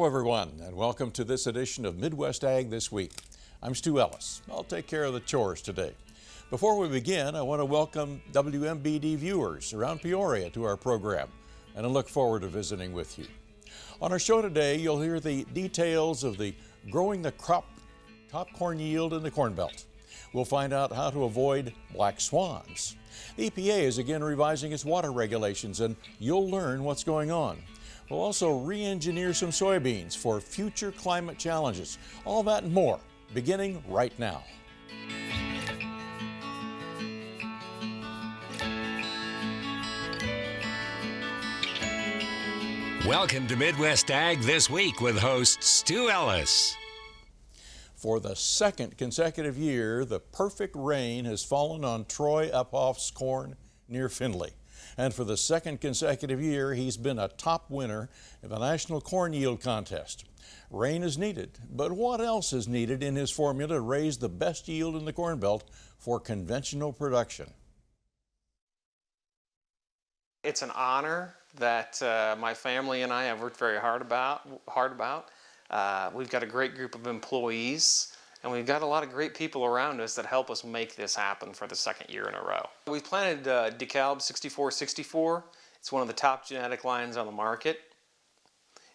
Hello everyone, and welcome to this edition of Midwest Ag This Week. I'm Stu Ellis. I'll take care of the chores today. Before we begin, I want to welcome WMBD viewers around Peoria to our program, and I look forward to visiting with you. On our show today, you'll hear the details of the growing the crop top corn yield in the Corn Belt. We'll find out how to avoid black swans. The EPA is again revising its water regulations, and you'll learn what's going on. We'll also re-engineer some soybeans for future climate challenges. All that and more, beginning right now. Welcome to Midwest Ag This Week with host Stu Ellis. For the second consecutive year, the perfect rain has fallen on Troy Uphoff's corn near Findlay. And for the second consecutive year, he's been a top winner of the National Corn Yield Contest. Rain is needed, but what else is needed in his formula to raise the best yield in the Corn Belt for conventional production? It's an honor that my family and I have worked very hard about. We've got a great group of employees, and we've got a lot of great people around us that help us make this happen for the second year in a row. We planted DeKalb 6464. It's one of the top genetic lines on the market.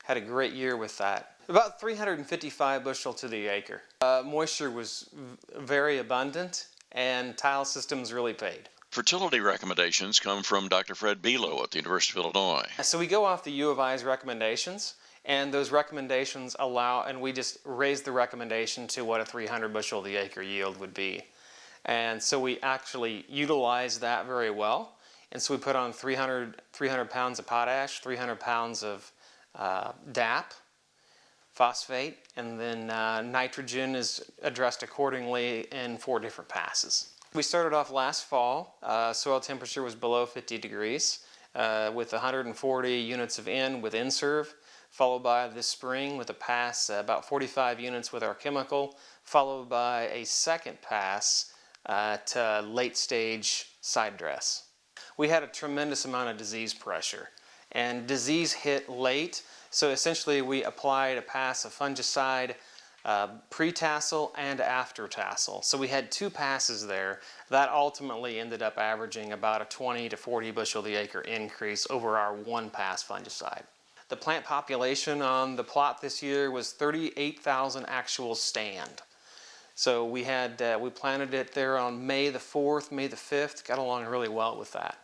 Had a great year with that. About 355 bushel to the acre. Moisture was very abundant, and tile systems really paid. Fertility recommendations come from Dr. Fred Belo at the University of Illinois. So we go off the U of I's recommendations, and those recommendations allow, and we just raise the recommendation to what a 300 bushel the acre yield would be. And so we actually utilize that very well. And so we put on 300 pounds of potash, 300 pounds of DAP, phosphate, and then nitrogen is addressed accordingly in 4 different passes. We started off last fall. Soil temperature was below 50 degrees with 140 units of N with N-Serve, followed by this spring with a pass about 45 units with our chemical, followed by a second pass to late stage side dress. We had a tremendous amount of disease pressure, and disease hit late, so essentially we applied a pass of fungicide pre-tassel and after tassel. So we had 2 passes there. That ultimately ended up averaging about a 20 to 40 bushel the acre increase over our 1 pass fungicide. The plant population on the plot this year was 38,000 actual stand. So we planted it there on May the 4th, May the 5th, got along really well with that.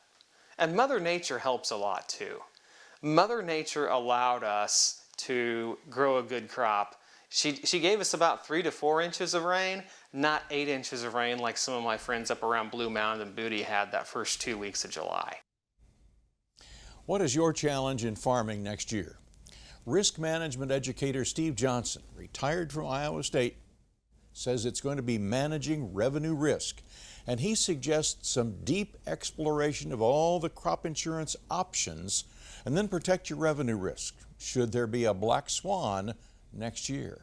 And Mother Nature helps a lot too. Mother Nature allowed us to grow a good crop. She gave us about 3 to 4 inches of rain, not 8 inches of rain like some of my friends up around Blue Mound and Booty had that first 2 weeks of July. What is your challenge in farming next year? Risk management educator Steve Johnson, retired from Iowa State, says it's going to be managing revenue risk, and he suggests some deep exploration of all the crop insurance options and then protect your revenue risk should there be a black swan next year.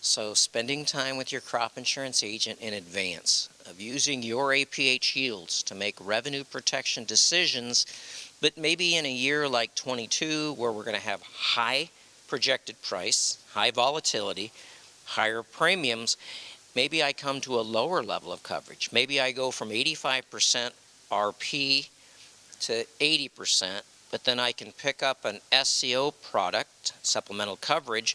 So spending time with your crop insurance agent in advance of using your APH yields to make revenue protection decisions, but maybe in a year like 22 where we're going to have high projected price, high volatility, higher premiums, maybe I come to a lower level of coverage. Maybe I go from 85% RP to 80%, but then I can pick up an SCO product, supplemental coverage,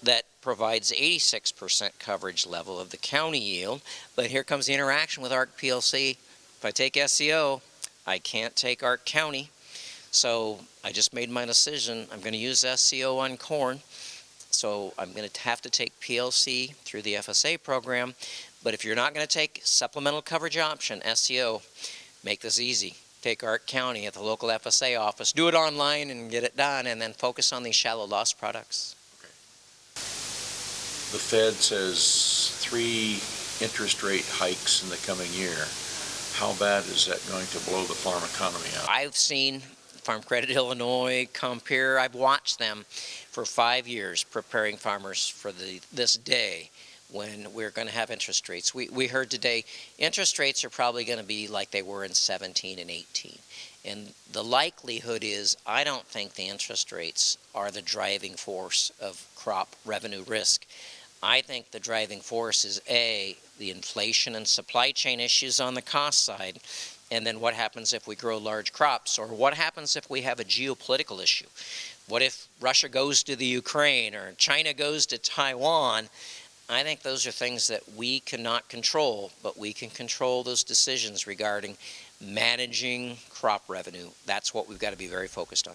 that provides 86% coverage level of the county yield. But here comes the interaction with ARC PLC. If I take SCO, I can't take ARC County. So I just made my decision. I'm going to use SCO on corn. So I'm going to have to take PLC through the FSA program. But if you're not going to take supplemental coverage option, SCO, make this easy. Take ARC County at the local FSA office. Do it online and get it done, and then focus on these shallow loss products. The Fed says 3 interest rate hikes in the coming year. How bad is that going to blow the farm economy out? I've seen Farm Credit Illinois, Compare. I've watched them for 5 years preparing farmers for this day when we're going to have interest rates. We heard today interest rates are probably going to be like they were in 17 and 18. And the likelihood is, I don't think the interest rates are the driving force of crop revenue risk. I think the driving force is A, the inflation and supply chain issues on the cost side, and then what happens if we grow large crops, or what happens if we have a geopolitical issue? What if Russia goes to the Ukraine or China goes to Taiwan? I think those are things that we cannot control, but we can control those decisions regarding managing crop revenue. That's what we've got to be very focused on.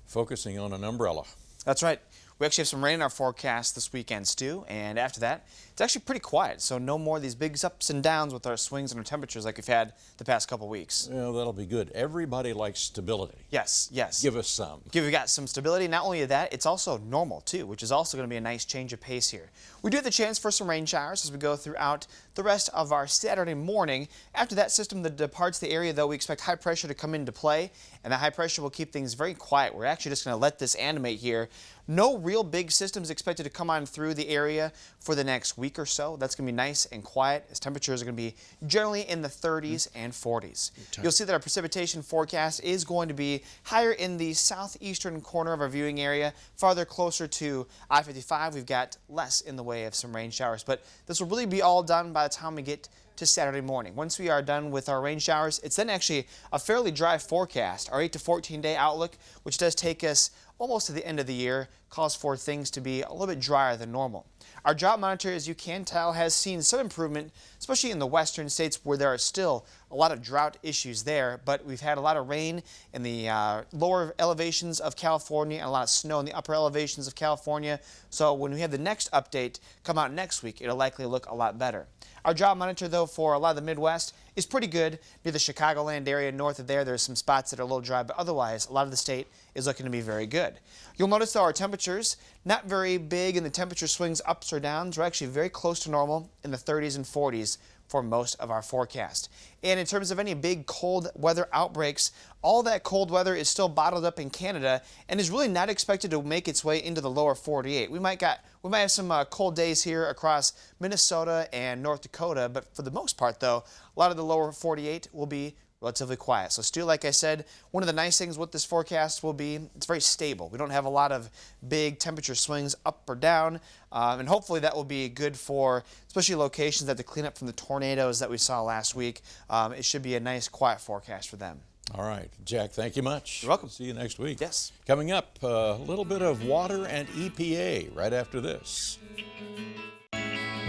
Focusing on an umbrella. That's right. We actually have some rain in our forecast this weekend, Stu, and after that, it's actually pretty quiet, so no more of these big ups and downs with our swings and our temperatures like we've had the past couple weeks. Well, that'll be good. Everybody likes stability. Yes, yes. Give us some. We've got some stability. Not only that, it's also normal, too, which is also going to be a nice change of pace here. We do have the chance for some rain showers as we go throughout the rest of our Saturday morning. After that system that departs the area, though, we expect high pressure to come into play, and that high pressure will keep things very quiet. We're actually just going to let this animate here. No real big systems expected to come on through the area for the next week or so. That's going to be nice and quiet as temperatures are going to be generally in the 30s and 40s. You'll see that our precipitation forecast is going to be higher in the southeastern corner of our viewing area. Farther closer to I-55, we've got less in the way of some rain showers. But this will really be all done by the time we get to Saturday morning. Once we are done with our rain showers, it's then actually a fairly dry forecast. Our 8 to 14 day outlook, which does take us almost to the end of the year, calls for things to be a little bit drier than normal. Our drought monitor, as you can tell, has seen some improvement, especially in the western states where there are still a lot of drought issues there, but we've had a lot of rain in the lower elevations of California and a lot of snow in the upper elevations of California. So when we have the next update come out next week, it'll likely look a lot better. Our drought monitor, though, for a lot of the Midwest is pretty good. Near the Chicagoland area, north of there's some spots that are a little dry, but otherwise, a lot of the state is looking to be very good. You'll notice, though, our temperatures, not very big in the temperature swings ups or downs. We're actually very close to normal in the 30s and 40s for most of our forecast. And in terms of any big cold weather outbreaks, all that cold weather is still bottled up in Canada and is really not expected to make its way into the lower 48. We might have some cold days here across Minnesota and North Dakota, but for the most part, though, a lot of the lower 48 will be relatively quiet. So Stu, like I said, one of the nice things with this forecast will be it's very stable. We don't have a lot of big temperature swings up or down, and hopefully that will be good for especially locations that have to clean up from the tornadoes that we saw last week. It should be a nice quiet forecast for them. All right, Jack, thank you much. You're welcome. See you next week. Yes. Coming up, a little bit of water and EPA right after this.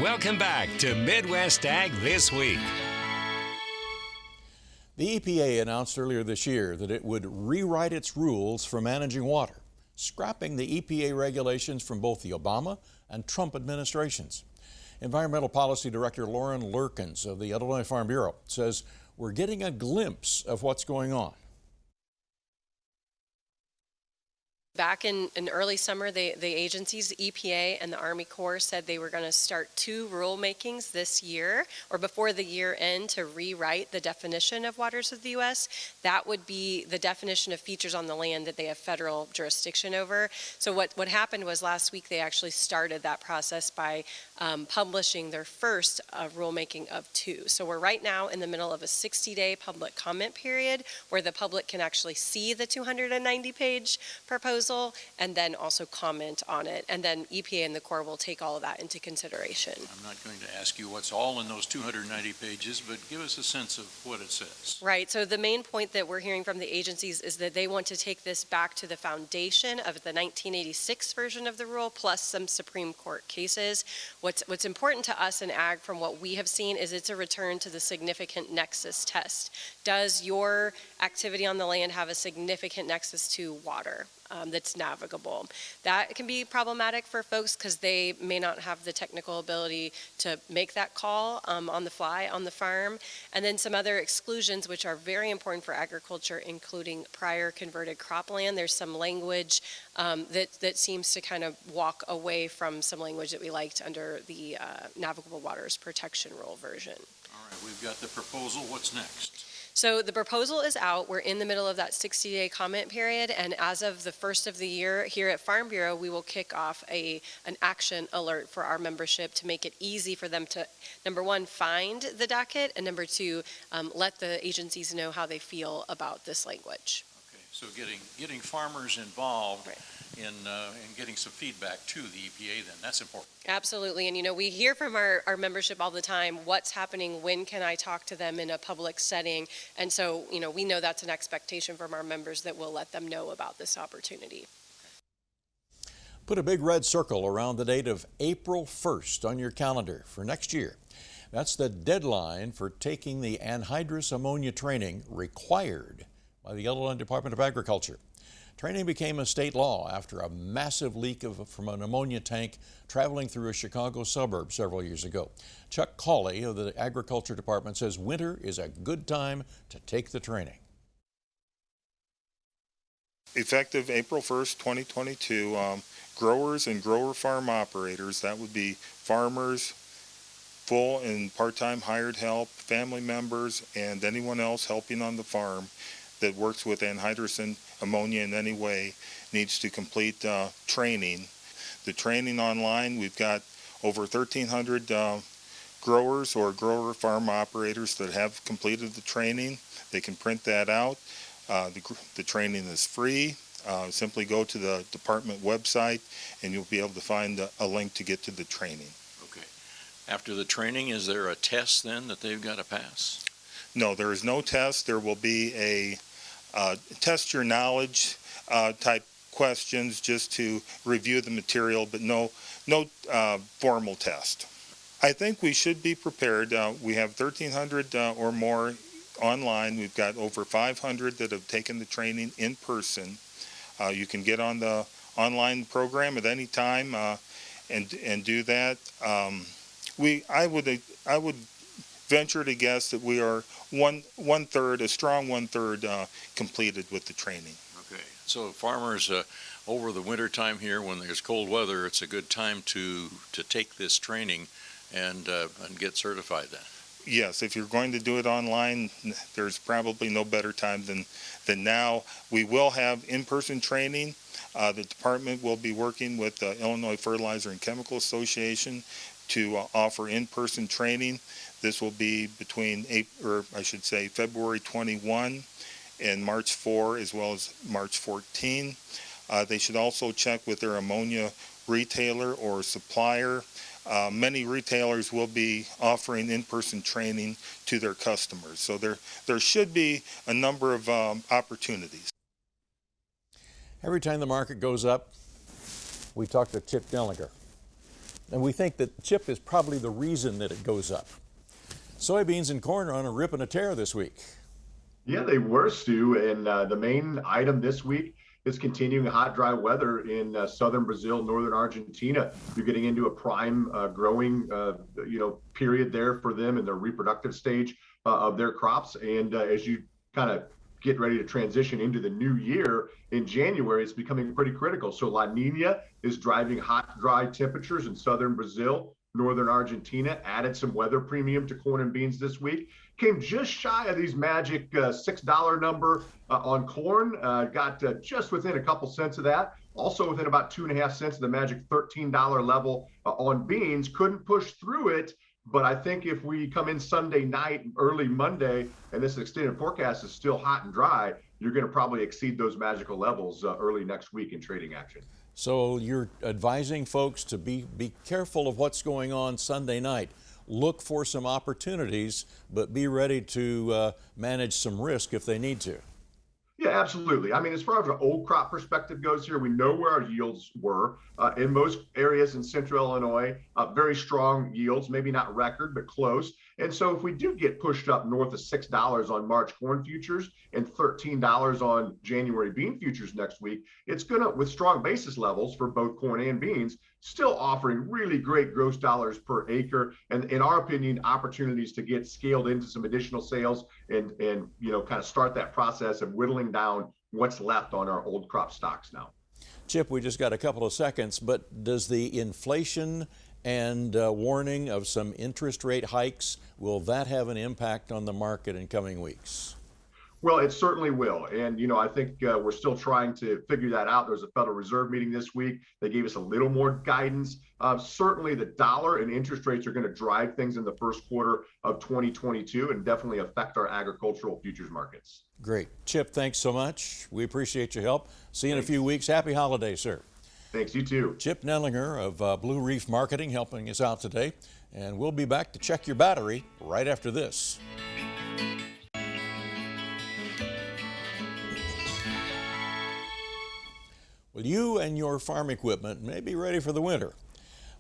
Welcome back to Midwest Ag This Week. The EPA announced earlier this year that it would rewrite its rules for managing water, scrapping the EPA regulations from both the Obama and Trump administrations. Environmental Policy Director Lauren Lurkins of the Illinois Farm Bureau says we're getting a glimpse of what's going on. Back in early summer, the agencies, the EPA and the Army Corps, said they were going to start 2 rulemakings this year or before the year end to rewrite the definition of waters of the U.S. That would be the definition of features on the land that they have federal jurisdiction over. So what happened was last week they actually started that process by publishing their first rulemaking of 2. So we're right now in the middle of a 60-day public comment period where the public can actually see the 290-page proposal and then also comment on it. And then EPA and the Corps will take all of that into consideration. I'm not going to ask you what's all in those 290 pages, but give us a sense of what it says. Right. So the main point that we're hearing from the agencies is that they want to take this back to the foundation of the 1986 version of the rule, plus some Supreme Court cases. What's important to us in ag from what we have seen is it's a return to the significant nexus test. Does your activity on the land have a significant nexus to water that's navigable? That can be problematic for folks because they may not have the technical ability to make that call on the fly on the farm. And then some other exclusions which are very important for agriculture, including prior converted cropland. There's some language that seems to kind of walk away from some language that we liked under the Navigable Waters Protection Rule version. All right, we've got the proposal. What's next? So the proposal is out. We're in the middle of that 60-day comment period, and as of the first of the year here at Farm Bureau, we will kick off an action alert for our membership to make it easy for them to, number one, find the docket, and number two, let the agencies know how they feel about this language. Okay, so getting farmers involved. Right. In getting some feedback to the EPA then. That's important. Absolutely. And, we hear from our membership all the time, what's happening, when can I talk to them in a public setting? And so, we know that's an expectation from our members that we'll let them know about this opportunity. Put a big red circle around the date of April 1st on your calendar for next year. That's the deadline for taking the anhydrous ammonia training required by the Illinois Department of Agriculture. Training became a state law after a massive leak from an ammonia tank traveling through a Chicago suburb several years ago. Chuck Cawley of the Agriculture Department says winter is a good time to take the training. Effective April 1st, 2022, growers and grower farm operators, that would be farmers, full and part-time hired help, family members, and anyone else helping on the farm that works with anhydrous and ammonia in any way, needs to complete training. The training online, we've got over 1,300 growers or grower farm operators that have completed the training. They can print that out. The training is free. Simply go to the department website and you'll be able to find a link to get to the training. Okay. After the training, is there a test then that they've got to pass? No, there is no test. There will be a test your knowledge type questions just to review the material, but no formal test. I think we should be prepared. We have 1,300 or more online. We've got over 500 that have taken the training in person. You can get on the online program at any time and do that. I would venture to guess that we are a strong one-third completed with the training. Okay, so farmers over the winter time here, when there's cold weather, it's a good time to take this training and get certified then. Yes, if you're going to do it online, there's probably no better time than now. We will have in-person training. The department will be working with the Illinois Fertilizer and Chemical Association to offer in-person training. This will be between February 21 and March 4, as well as March 14. They should also check with their ammonia retailer or supplier. Many retailers will be offering in-person training to their customers. So there should be a number of opportunities. Every time the market goes up, we talk to Chip Dellinger. And we think that Chip is probably the reason that it goes up. Soybeans and corn are on a rip and a tear this week. Yeah, they were, Stu. And the main item this week is continuing hot, dry weather in southern Brazil, northern Argentina. You're getting into a prime growing, period there for them in their reproductive stage of their crops. And as you kind of get ready to transition into the new year in January, it's becoming pretty critical. So La Nina is driving hot, dry temperatures in southern Brazil. Northern Argentina added some weather premium to corn and beans this week. Came just shy of these magic $6 number on corn. Got just within a couple cents of that. Also within about 2.5 cents of the magic $13 level on beans. Couldn't push through it. But I think if we come in Sunday night, early Monday, and this extended forecast is still hot and dry, you're going to probably exceed those magical levels early next week in trading action. So you're advising folks to be careful of what's going on Sunday night. Look for some opportunities, but be ready to manage some risk if they need to. Yeah, absolutely. I mean, as far as an old crop perspective goes here, we know where our yields were in most areas in central Illinois. Very strong yields, maybe not record, but close. And so if we do get pushed up north of $6 on March corn futures and $13 on January bean futures next week, it's going to, with strong basis levels for both corn and beans, still offering really great gross dollars per acre. And in our opinion, opportunities to get scaled into some additional sales and kind of start that process of whittling down what's left on our old crop stocks now. Chip, we just got a couple of seconds, but does the inflation and warning of some interest rate hikes, will that have an impact on the market in coming weeks? Well, it certainly will. And, I think we're still trying to figure that out. There's a Federal Reserve meeting this week. They gave us a little more guidance. Certainly the dollar and interest rates are going to drive things in the first quarter of 2022 and definitely affect our agricultural futures markets. Great. Chip, thanks so much. We appreciate your help. See you in a few weeks. Happy holidays, sir. Thanks, you too. Chip Nellinger of Blue Reef Marketing helping us out today. And we'll be back to check your battery right after this. Well, you and your farm equipment may be ready for the winter,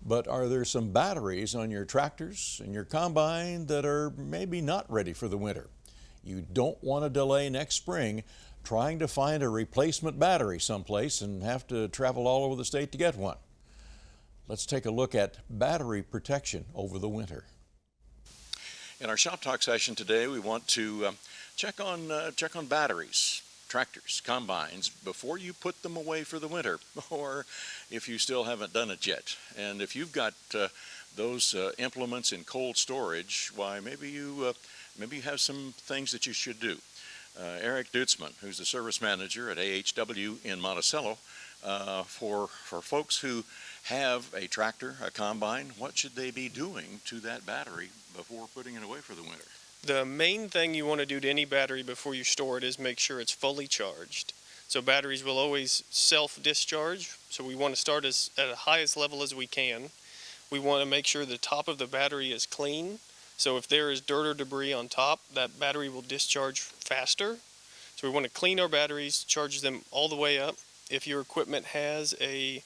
but are there some batteries on your tractors and your combine that are maybe not ready for the winter? You don't want to delay next spring trying to find a replacement battery someplace and have to travel all over the state to get one. Let's take a look at battery protection over the winter. In our Shop Talk session today, we want to check on batteries, tractors, combines, before you put them away for the winter, or if you still haven't done it yet. And if you've got those implements in cold storage, why maybe you have some things that you should do. Eric Dutzman, who's the service manager at AHW in Monticello, for folks who have a tractor, a combine, what should they be doing to that battery before putting it away for the winter? The main thing you want to do to any battery before you store it is make sure it's fully charged. So batteries will always self-discharge, so we want to start at the highest level as we can. We want to make sure the top of the battery is clean. So if there is dirt or debris on top, that battery will discharge faster. So we want to clean our batteries, charge them all the way up. If your equipment has a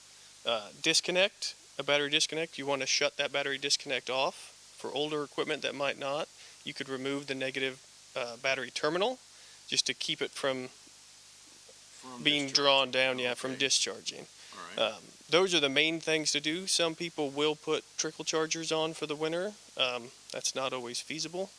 disconnect, a battery disconnect, you want to shut that battery disconnect off. For older equipment that might not, you could remove the negative battery terminal just to keep it from being drawn down, from discharging. All right. Those are the main things to do. Some people will put trickle chargers on for the winter. That's not always feasible.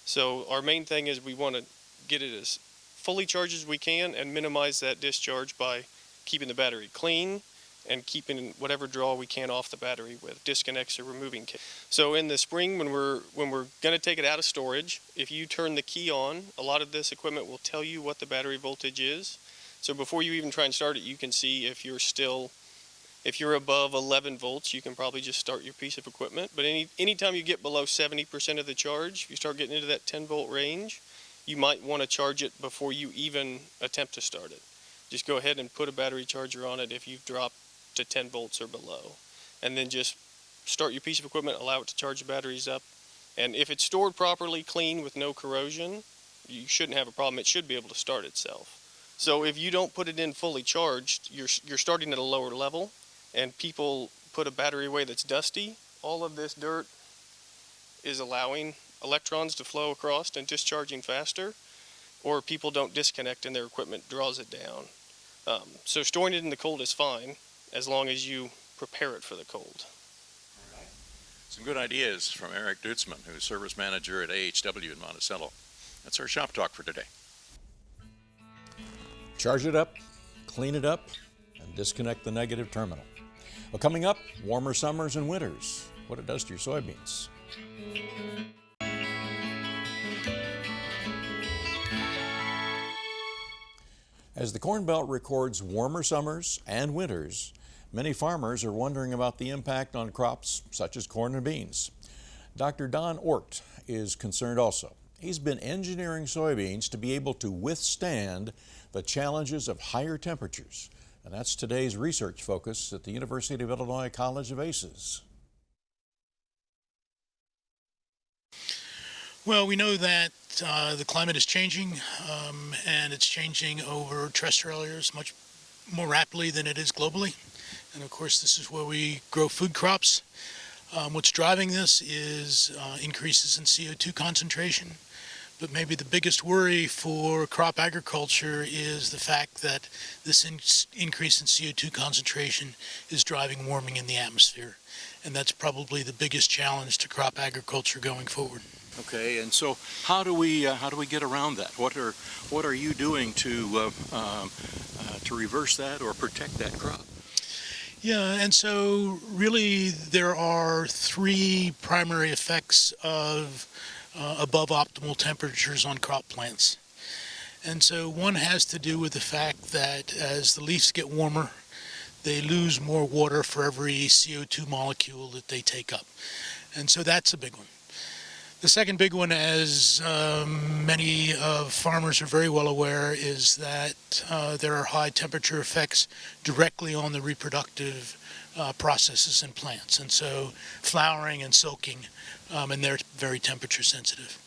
So our main thing is we want to get it as fully charged as we can and minimize that discharge by keeping the battery clean and keeping whatever draw we can off the battery with disconnects or removing cables. So in the spring, when we're going to take it out of storage, if you turn the key on, a lot of this equipment will tell you what the battery voltage is. So before you even try and start it, you can see if you're above 11 volts, you can probably just start your piece of equipment. But anytime you get below 70% of the charge, if you start getting into that 10 volt range, you might want to charge it before you even attempt to start it. Just go ahead and put a battery charger on it if you've dropped to 10 volts or below. And then just start your piece of equipment, allow it to charge the batteries up. And if it's stored properly, clean, with no corrosion, you shouldn't have a problem. It should be able to start itself. So if you don't put it in fully charged, you're starting at a lower level, and people put a battery away that's dusty. All of this dirt is allowing electrons to flow across and discharging faster, or people don't disconnect and their equipment draws it down. So storing it in the cold is fine, as long as you prepare it for the cold. Some good ideas from Eric Dutzman, who's service manager at AHW in Monticello. That's our Shop Talk for today. Charge it up, clean it up, and disconnect the negative terminal. Well, coming up, warmer summers and winters, what it does to your soybeans. As the Corn Belt records warmer summers and winters, many farmers are wondering about the impact on crops such as corn and beans. Dr. Don Ort is concerned also. He's been engineering soybeans to be able to withstand the challenges of higher temperatures. And that's today's research focus at the University of Illinois College of Aces. Well, we know that the climate is changing, and it's changing over terrestrial areas much more rapidly than it is globally. And of course, this is where we grow food crops. What's driving this is increases in CO2 concentration. But maybe the biggest worry for crop agriculture is the fact that this increase in CO2 concentration is driving warming in the atmosphere. And that's probably the biggest challenge to crop agriculture going forward. Okay, and so how do we get around that? What are you doing to reverse that or protect that crop? Yeah, and so really there are three primary effects of above optimal temperatures on crop plants. And so one has to do with the fact that as the leaves get warmer, they lose more water for every CO2 molecule that they take up. And so that's a big one. The second big one, as many farmers are very well aware, is that there are high temperature effects directly on the reproductive processes in plants. And so flowering and silking, and they're very temperature sensitive.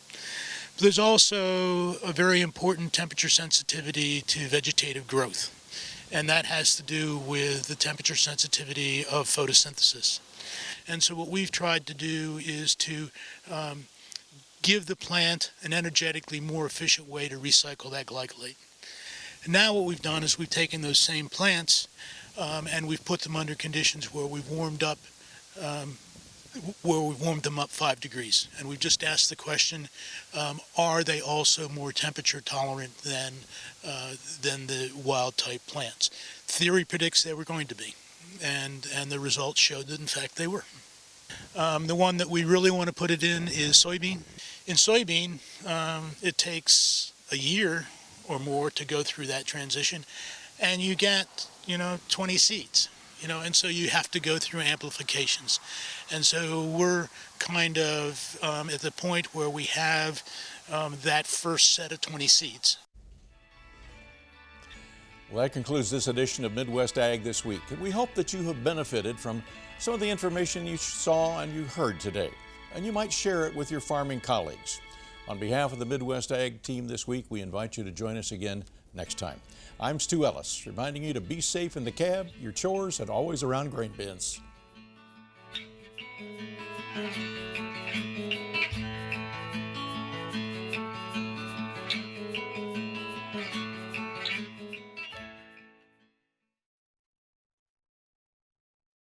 But there's also a very important temperature sensitivity to vegetative growth. And that has to do with the temperature sensitivity of photosynthesis. And so what we've tried to do is to give the plant an energetically more efficient way to recycle that glycolate. And now what we've done is we've taken those same plants and we've put them under conditions where we've warmed up them up 5 degrees. And we've just asked the question, are they also more temperature tolerant than the wild type plants? Theory predicts they were going to be, and the results showed that in fact they were. The one that we really want to put it in is soybean. In soybean, it takes a year or more to go through that transition, and you get 20 seeds. And so you have to go through amplifications. And so we're kind of at the point where we have that first set of 20 seeds. Well, that concludes this edition of Midwest Ag This Week. And we hope that you have benefited from some of the information you saw and you heard today. And you might share it with your farming colleagues. On behalf of the Midwest Ag team this week, we invite you to join us again next time. I'm Stu Ellis, reminding you to be safe in the cab, your chores, and always around grain bins.